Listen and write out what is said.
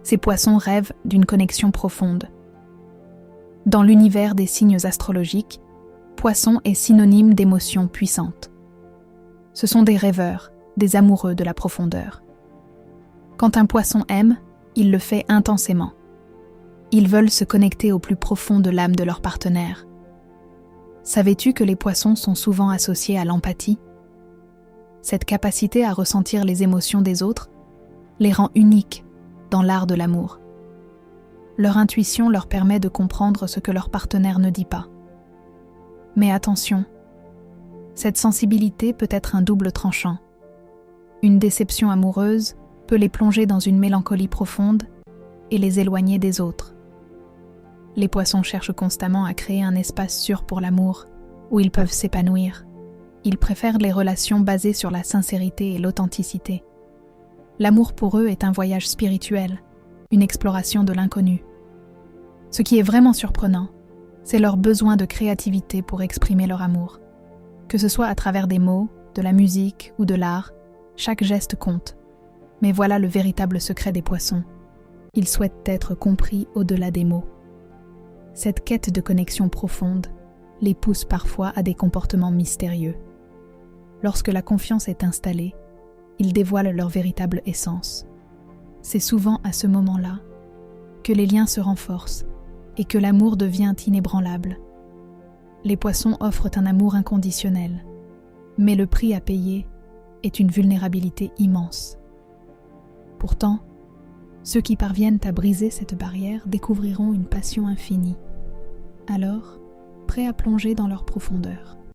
Ces poissons rêvent d'une connexion profonde. Dans l'univers des signes astrologiques, Poisson est synonyme d'émotions puissantes. Ce sont des rêveurs, des amoureux de la profondeur. Quand un poisson aime, il le fait intensément. Ils veulent se connecter au plus profond de l'âme de leur partenaire. Savais-tu que les poissons sont souvent associés à l'empathie ? Cette capacité à ressentir les émotions des autres les rend uniques dans l'art de l'amour. Leur intuition leur permet de comprendre ce que leur partenaire ne dit pas. Mais attention, cette sensibilité peut être un double tranchant. Une déception amoureuse peut les plonger dans une mélancolie profonde et les éloigner des autres. Les poissons cherchent constamment à créer un espace sûr pour l'amour, où ils peuvent s'épanouir. Ils préfèrent les relations basées sur la sincérité et l'authenticité. L'amour pour eux est un voyage spirituel, une exploration de l'inconnu. Ce qui est vraiment surprenant, c'est leur besoin de créativité pour exprimer leur amour. Que ce soit à travers des mots, de la musique ou de l'art, chaque geste compte. Mais voilà le véritable secret des poissons. Ils souhaitent être compris au-delà des mots. Cette quête de connexion profonde les pousse parfois à des comportements mystérieux. Lorsque la confiance est installée, ils dévoilent leur véritable essence. C'est souvent à ce moment-là que les liens se renforcent et que l'amour devient inébranlable. Les poissons offrent un amour inconditionnel, mais le prix à payer est une vulnérabilité immense. Pourtant, ceux qui parviennent à briser cette barrière découvriront une passion infinie. Alors, prêts à plonger dans leur profondeur.